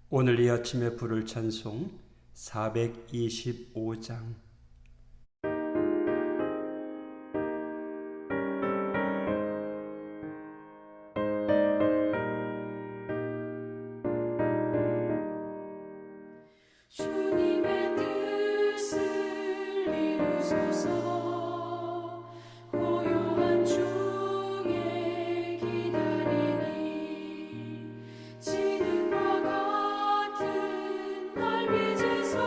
오늘 이 아침에 부를 찬송 425장. 주님의 뜻을 이루소서. 고요한 중에 기다리니 지능과 같은 날 빚으소.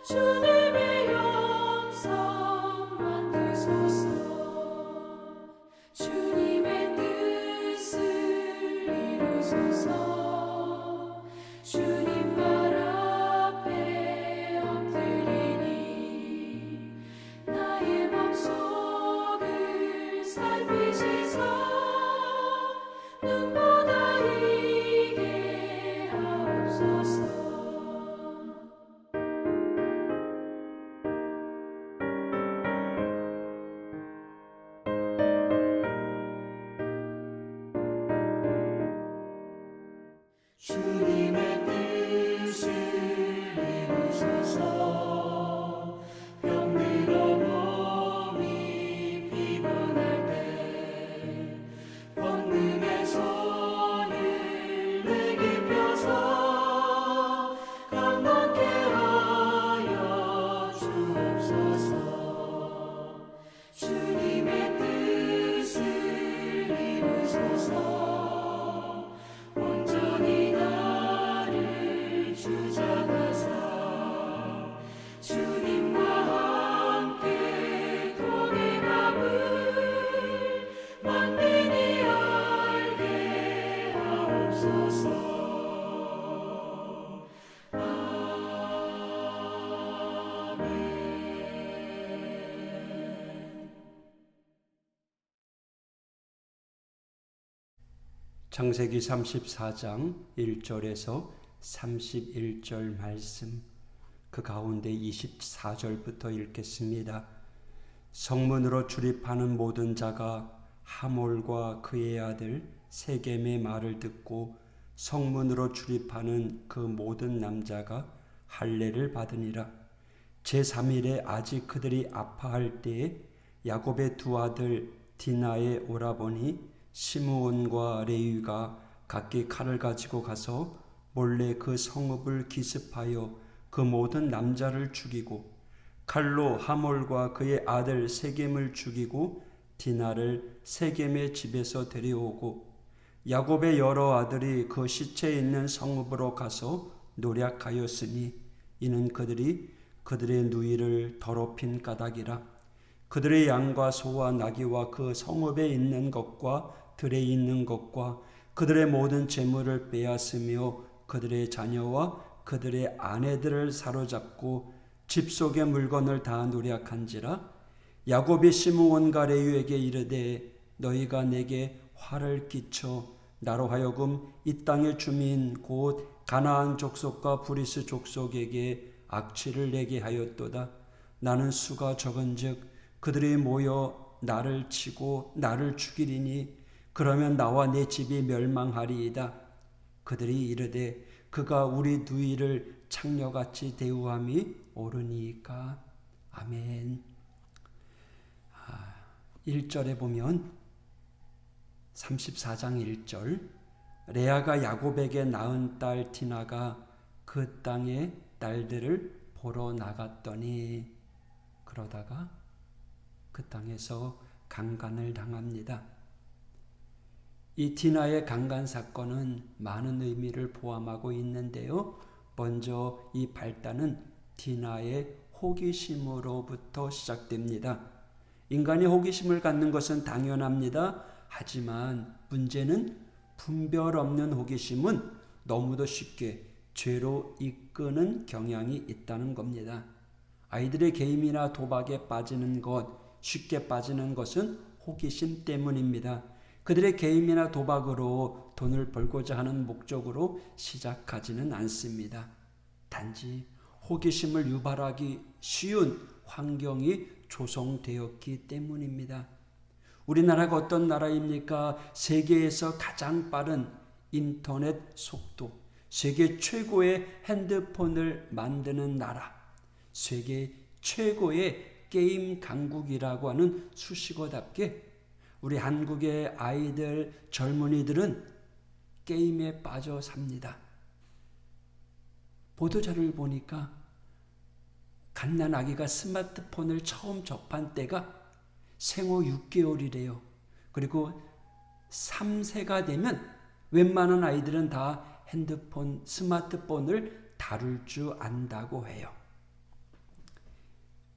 주님의 영성 만드소서. 주님의 뜻을 이루소서. 주님 발 앞에 엎드리니 나의 맘속을 살피시소. 눈보다 이게 하옵소서. 주님의 뜻을 이루소서. 병들어 몸이 피곤할 때 권능의 손을 내게 펴서 강건케 하여 주옵소서. 주님의 뜻을 이루소서. 온전히 나를 주장하사 주님과 함께 동행함을 만민이 알게 하옵소서. 창세기 34장 1절에서 31절 말씀, 그 가운데 24절부터 읽겠습니다. 성문으로 출입하는 모든 자가 하몰과 그의 아들 세겜의 말을 듣고 성문으로 출입하는 그 모든 남자가 할례를 받으니라. 제3일에 아직 그들이 아파할 때에 야곱의 두 아들 디나의 오라버니 시므온과 레위가 각기 칼을 가지고 가서 몰래 그 성읍을 기습하여 그 모든 남자를 죽이고 칼로 하몰과 그의 아들 세겜을 죽이고 디나를 세겜의 집에서 데려오고 야곱의 여러 아들이 그 시체 있는 성읍으로 가서 노략하였으니 이는 그들이 그들의 누이를 더럽힌 까닭이라. 그들의 양과 소와 나귀와 그 성읍에 있는 것과 들에 있는 것과 그들의 모든 재물을 빼앗으며 그들의 자녀와 그들의 아내들을 사로잡고 집 속의 물건을 다 노략한지라. 야곱이 시므온과 레위에게 이르되 너희가 내게 화를 끼쳐 나로 하여금 이 땅의 주민 곧 가나안 족속과 브리스 족속에게 악취를 내게 하였도다. 나는 수가 적은즉 그들이 모여 나를 치고 나를 죽이리니 그러면 나와 내 집이 멸망하리이다. 그들이 이르되 그가 우리 누이를 창녀같이 대우함이 옳으니까. 아멘. 1절에 보면 34장 1절, 레아가 야곱에게 낳은 딸 디나가 그 땅의 딸들을 보러 나갔더니 그러다가 그 땅에서 강간을 당합니다. 이 디나의 강간 사건은 많은 의미를 포함하고 있는데요. 먼저 이 발단은 디나의 호기심으로부터 시작됩니다. 인간이 호기심을 갖는 것은 당연합니다. 하지만 문제는 분별 없는 호기심은 너무도 쉽게 죄로 이끄는 경향이 있다는 겁니다. 아이들의 게임이나 도박에 빠지는 것, 쉽게 빠지는 것은 호기심 때문입니다. 그들의 게임이나 도박으로 돈을 벌고자 하는 목적으로 시작하지는 않습니다. 단지 호기심을 유발하기 쉬운 환경이 조성되었기 때문입니다. 우리나라가 어떤 나라입니까? 세계에서 가장 빠른 인터넷 속도, 세계 최고의 핸드폰을 만드는 나라, 세계 최고의 게임 강국이라고 하는 수식어답게 우리 한국의 아이들, 젊은이들은 게임에 빠져 삽니다. 보도자료를 보니까 갓난아기가 스마트폰을 처음 접한 때가 생후 6개월이래요. 그리고 3세가 되면 웬만한 아이들은 다 핸드폰, 스마트폰을 다룰 줄 안다고 해요.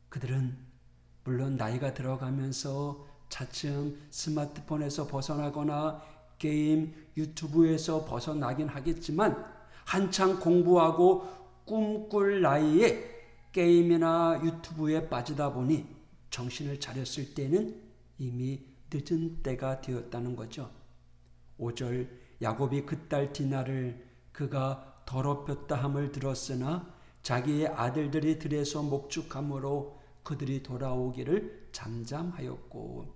그들은 물론 나이가 들어가면서 차츰 스마트폰에서 벗어나거나 게임, 유튜브에서 벗어나긴 하겠지만 한창 공부하고 꿈꿀 나이에 게임이나 유튜브에 빠지다 보니 정신을 차렸을 때는 이미 늦은 때가 되었다는 거죠. 5절 야곱이 그 딸 디나를 그가 더럽혔다 함을 들었으나 자기의 아들들이 들에서 목축함으로 그들이 돌아오기를 잠잠하였고,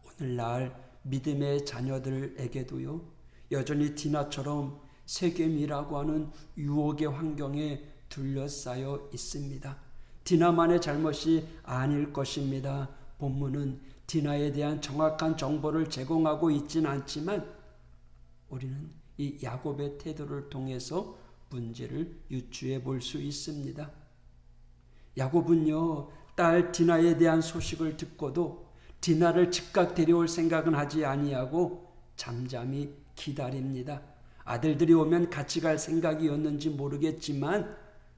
오늘날 믿음의 자녀들에게도요, 여전히 디나처럼 세겜이라고 하는 유혹의 환경에 둘러싸여 있습니다. 디나만의 잘못이 아닐 것입니다. 본문은 디나에 대한 정확한 정보를 제공하고 있지는 않지만 우리는 이 야곱의 태도를 통해서 문제를 유추해 볼 수 있습니다. 야곱은요, 딸 디나에 대한 소식을 듣고도 디나를 즉각 데려올 생각은 하지 아니하고 잠잠히 기다립니다. 아들들이 오면 같이 갈 생각이었는지 모르겠지만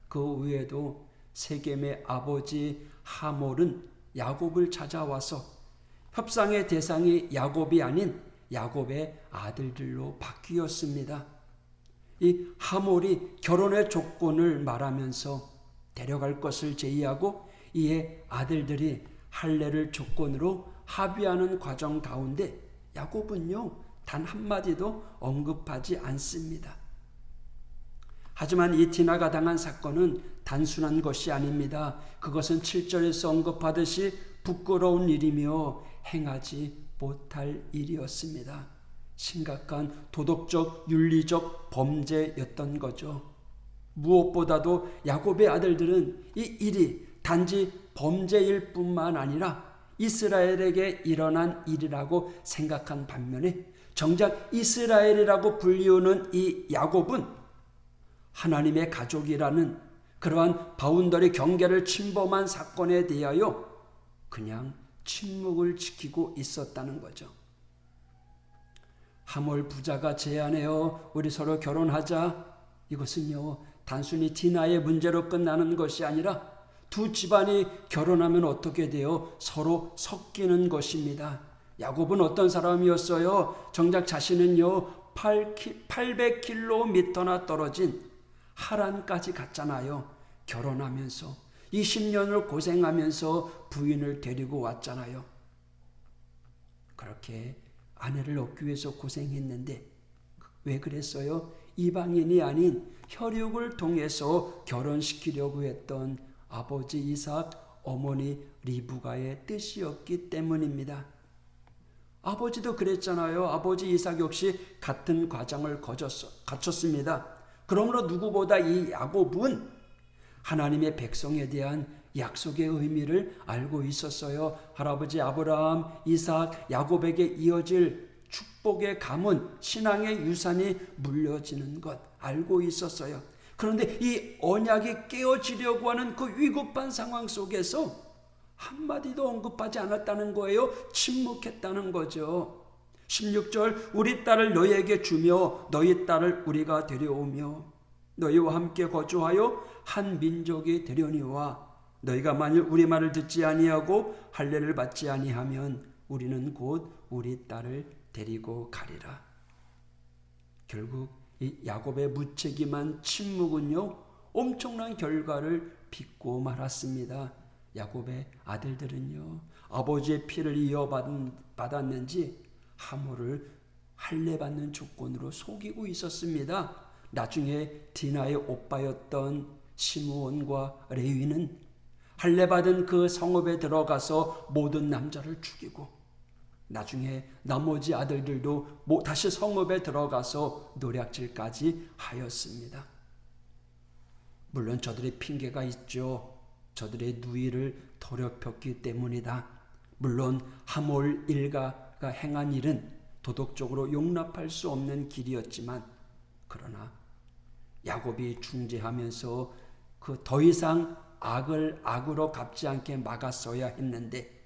그 외에도 세겜의 아버지 하몰은 야곱을 찾아와서 협상의 대상이 야곱이 아닌 야곱의 아들들로 바뀌었습니다. 이 하몰이 결혼의 조건을 말하면서 데려갈 것을 제의하고 이에 아들들이 할례를 조건으로 합의하는 과정 가운데 야곱은요, 단 한마디도 언급하지 않습니다. 하지만 이 디나가 당한 사건은 단순한 것이 아닙니다. 그것은 7절에서 언급하듯이 부끄러운 일이며 행하지 못할 일이었습니다. 심각한 도덕적, 윤리적 범죄였던 거죠. 무엇보다도 야곱의 아들들은 이 일이 단지 범죄일 뿐만 아니라 이스라엘에게 일어난 일이라고 생각한 반면에 정작 이스라엘이라고 불리우는 이 야곱은 하나님의 가족이라는 그러한 바운더리 경계를 침범한 사건에 대하여 그냥 침묵을 지키고 있었다는 거죠. 하몰 부자가 제안해요. 우리 서로 결혼하자. 이것은요, 단순히 디나의 문제로 끝나는 것이 아니라 두 집안이 결혼하면 어떻게 돼요? 서로 섞이는 것입니다. 야곱은 어떤 사람이었어요? 정작 자신은요, 800km나 떨어진 하란까지 갔잖아요. 결혼하면서 20년을 고생하면서 부인을 데리고 왔잖아요. 그렇게 아내를 얻기 위해서 고생했는데 왜 그랬어요? 이방인이 아닌 혈육을 통해서 결혼시키려고 했던 아버지 이삭, 어머니 리브가의 뜻이었기 때문입니다. 아버지도 그랬잖아요. 아버지 이삭 역시 같은 과정을 거쳤습니다. 그러므로 누구보다 이 야곱은 하나님의 백성에 대한 약속의 의미를 알고 있었어요. 할아버지 아브라함, 이삭, 야곱에게 이어질 축복의 가문, 신앙의 유산이 물려지는 것 알고 있었어요. 그런데 이 언약이 깨어지려고 하는 그 위급한 상황 속에서 한마디도 언급하지 않았다는 거예요. 침묵했다는 거죠. 16절 우리 딸을 너희에게 주며 너희 딸을 우리가 데려오며 너희와 함께 거주하여 한 민족이 되려니와 너희가 만일 우리 말을 듣지 아니하고 할례를 받지 아니하면 우리는 곧 우리 딸을 데리고 가리라. 결국 이 야곱의 무책임한 침묵은요, 엄청난 결과를 빚고 말았습니다. 야곱의 아들들은요, 아버지의 피를 이어받았는지 하몰을 할례받는 조건으로 속이고 있었습니다. 나중에 디나의 오빠였던 시므온과 레위는 할례받은 그 성읍에 들어가서 모든 남자를 죽이고 나중에 나머지 아들들도 다시 성읍에 들어가서 노략질까지 하였습니다. 물론 저들의 핑계가 있죠. 저들의 누이를 더럽혔기 때문이다. 물론 하몰 일가가 행한 일은 도덕적으로 용납할 수 없는 길이었지만, 그러나 야곱이 중재하면서 그 더 이상 악을 악으로 갚지 않게 막았어야 했는데,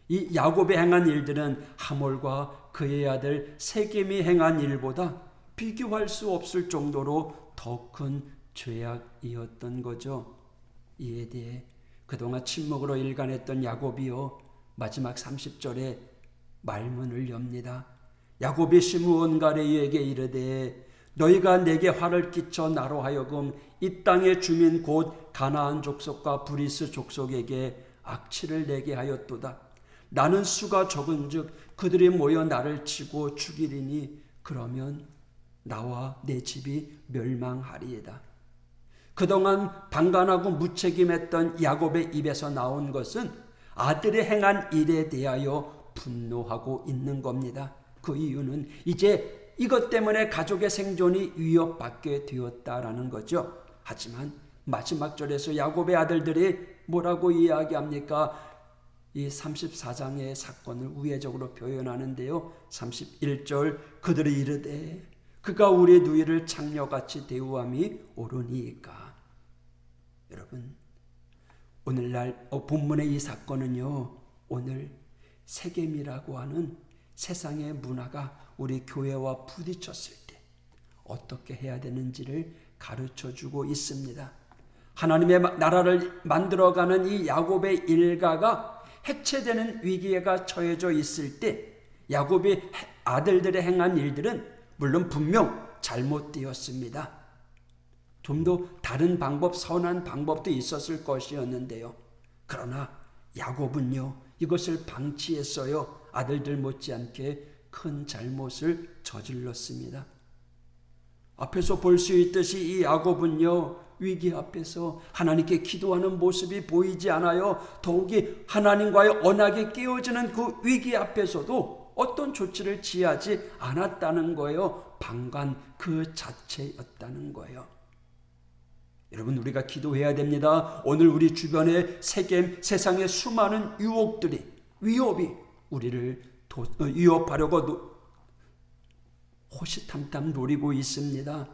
이 야곱이 행한 일들은 하몰과 그의 아들 세겜이 행한 일보다 비교할 수 없을 정도로 더 큰 죄악이었던 거죠. 이에 대해 그동안 침묵으로 일관했던 야곱이요, 마지막 30절에 말문을 엽니다. 야곱이 시므온과 레위에게 이르되 너희가 내게 화를 끼쳐 나로 하여금 이 땅의 주민 곧 가나안 족속과 브리스 족속에게 악취를 내게 하였도다. 나는 수가 적은즉 그들이 모여 나를 치고 죽이리니 그러면 나와 내 집이 멸망하리이다. 그동안 방관하고 무책임했던 야곱의 입에서 나온 것은 아들이 행한 일에 대하여 분노하고 있는 겁니다. 그 이유는 이제 이것 때문에 가족의 생존이 위협받게 되었다라는 거죠. 하지만 마지막 절에서 야곱의 아들들이 뭐라고 이야기합니까? 이 34장의 사건을 우회적으로 표현하는데요. 31절 그들이 이르되 그가 우리 누이를 창녀같이 대우함이 옳으니까. 여러분, 오늘날 본문의 이 사건은요, 오늘 세겜이라고 하는 세상의 문화가 우리 교회와 부딪혔을 때 어떻게 해야 되는지를 가르쳐주고 있습니다. 하나님의 나라를 만들어가는 이 야곱의 일가가 해체되는 위기가 처해져 있을 때 야곱의 아들들의 행한 일들은 물론 분명 잘못되었습니다. 좀 더 다른 방법, 선한 방법도 있었을 것이었는데요. 그러나 야곱은요, 이것을 방치했어요. 아들들 못지않게 큰 잘못을 저질렀습니다. 앞에서 볼 수 있듯이 이 야곱은요, 위기 앞에서 하나님께 기도하는 모습이 보이지 않아요. 더욱이 하나님과의 언약이 깨어지는 그 위기 앞에서도 어떤 조치를 취하지 않았다는 거예요. 방관 그 자체였다는 거예요. 여러분, 우리가 기도해야 됩니다. 오늘 우리 주변의 세상의 수많은 유혹들이, 위협이 우리를 위협하려고 호시탐탐 노리고 있습니다.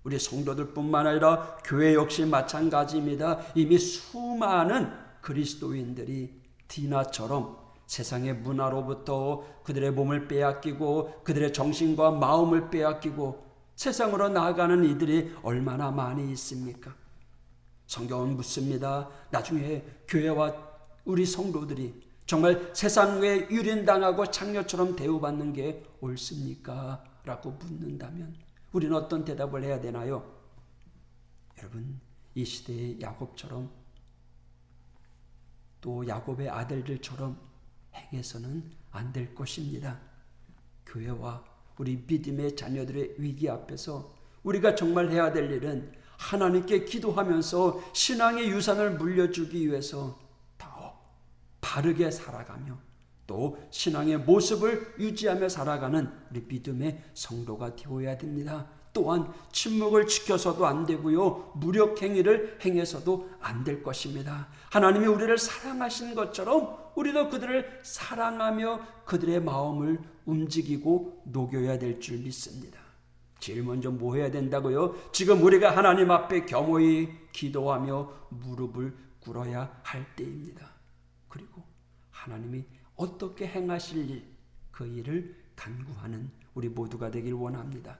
우리 성도들뿐만 아니라 교회 역시 마찬가지입니다. 이미 수많은 그리스도인들이 디나처럼 세상의 문화로부터 그들의 몸을 빼앗기고 그들의 정신과 마음을 빼앗기고 세상으로 나아가는 이들이 얼마나 많이 있습니까? 성경은 묻습니다. 나중에 교회와 우리 성도들이 정말 세상에 유린당하고 창녀처럼 대우받는 게 옳습니까? 라고 묻는다면 우리는 어떤 대답을 해야 되나요? 여러분, 이 시대의 야곱처럼 또 야곱의 아들들처럼 행해서는 안 될 것입니다. 교회와 우리 믿음의 자녀들의 위기 앞에서 우리가 정말 해야 될 일은 하나님께 기도하면서 신앙의 유산을 물려주기 위해서 더 바르게 살아가며 또 신앙의 모습을 유지하며 살아가는 우리 믿음의 성도가 되어야 됩니다. 또한 침묵을 지켜서도 안 되고요, 무력행위를 행해서도 안 될 것입니다. 하나님이 우리를 사랑하신 것처럼 우리도 그들을 사랑하며 그들의 마음을 움직이고 녹여야 될 줄 믿습니다. 제일 먼저 뭐 해야 된다고요? 지금 우리가 하나님 앞에 겸허히 기도하며 무릎을 꿇어야 할 때입니다. 그리고 하나님이 어떻게 행하실 일, 그 일을 간구하는 우리 모두가 되길 원합니다.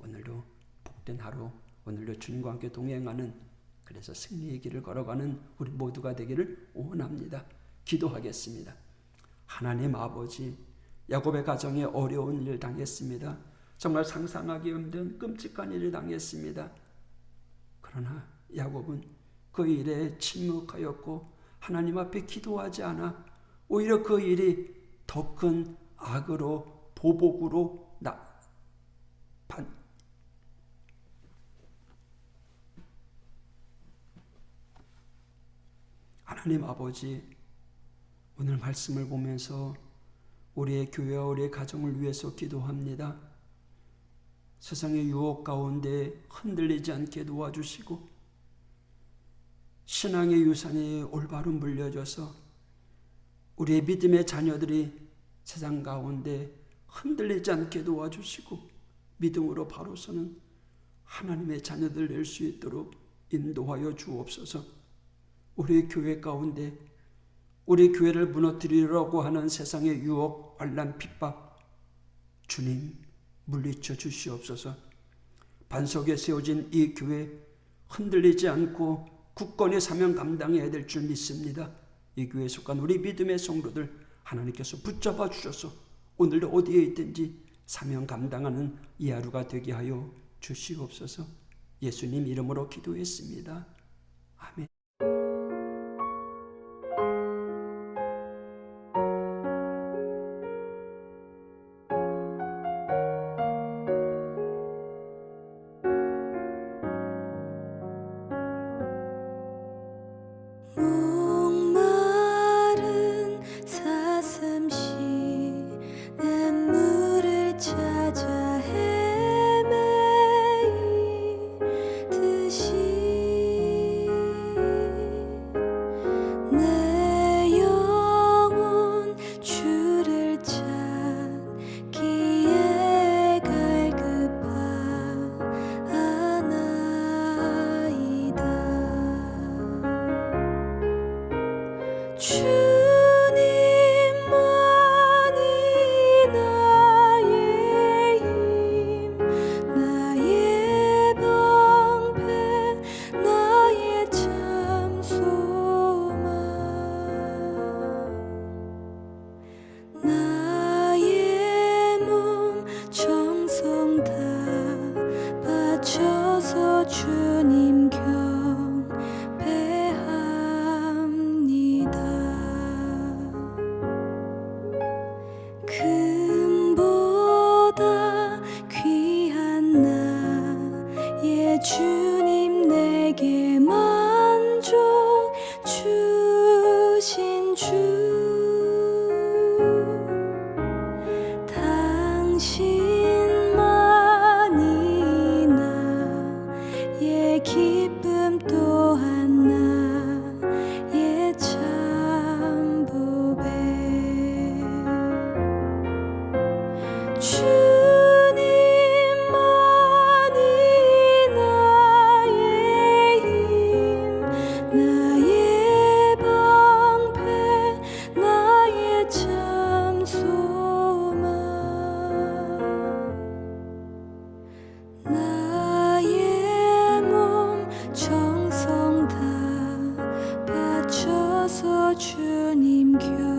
오늘도 복된 하루, 오늘도 주님과 함께 동행하는, 그래서 승리의 길을 걸어가는 우리 모두가 되기를 원합니다. 기도하겠습니다. 하나님 아버지, 야곱의 가정에 어려운 일을 당했습니다. 정말 상상하기 힘든 끔찍한 일을 당했습니다. 그러나 야곱은 그 일에 침묵하였고 하나님 앞에 기도하지 않아 오히려 그 일이 더 큰 악으로, 보복으로 하나님 아버지, 오늘 말씀을 보면서 우리의 교회와 우리의 가정을 위해서 기도합니다. 세상의 유혹 가운데 흔들리지 않게 도와주시고 신앙의 유산이 올바로 물려져서 우리의 믿음의 자녀들이 세상 가운데 흔들리지 않게 도와주시고 믿음으로 바로 서는 하나님의 자녀들 될 수 있도록 인도하여 주옵소서. 우리 교회 가운데 우리 교회를 무너뜨리려고 하는 세상의 유혹, 환난, 핍박 주님 물리쳐 주시옵소서. 반석에 세워진 이 교회 흔들리지 않고 굳건히 사명 감당해야 될 줄 믿습니다. 이 교회에 속한 우리 믿음의 성도들 하나님께서 붙잡아 주셔서 오늘도 어디에 있든지 사명 감당하는 이 하루가 되게 하여 주시옵소서. 예수님 이름으로 기도했습니다. 아멘. 목마른 사슴시 내 물을 찾아 헤매이듯이 내 영혼 주를 찾기에 갈급하나이다. 주님만이 나의 힘, 나의 방패, 나의 참 소망, 나의 몸 정성 다 바쳐서 주님 경배합니다. 금보다 귀한 나의 주님 내게 만족 주신 주, 당신만이 나의 기쁨 또한 나의 참 보배. 주님만이 나의 힘, 나의 방패, 나의 참 소망, 나의 몸 정성 다 바쳐서 주님 경배합니다.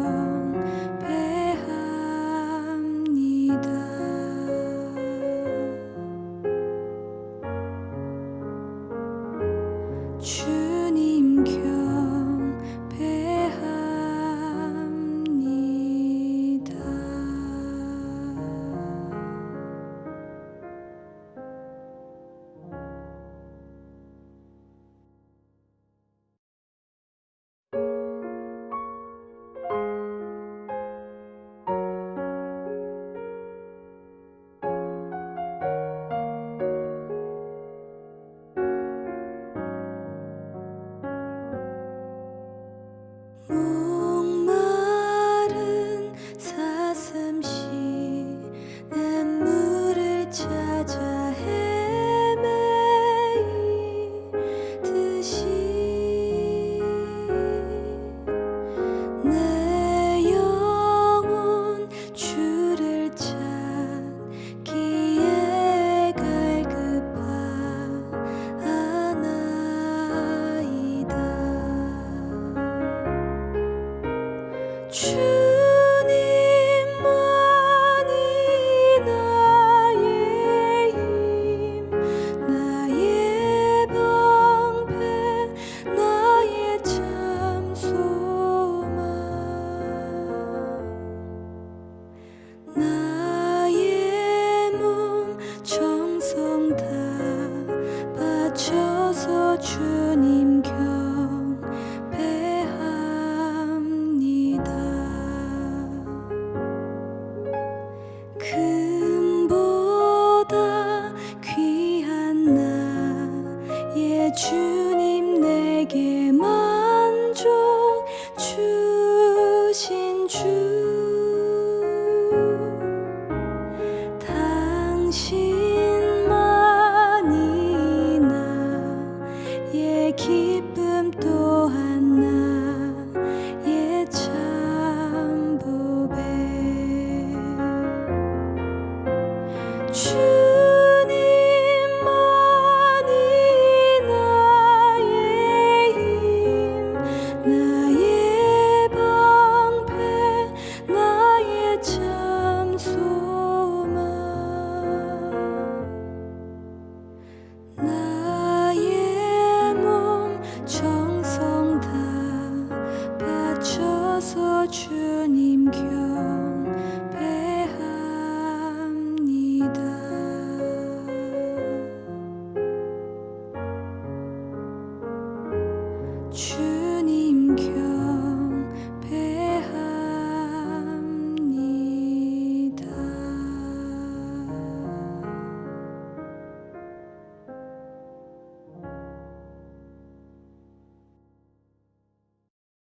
주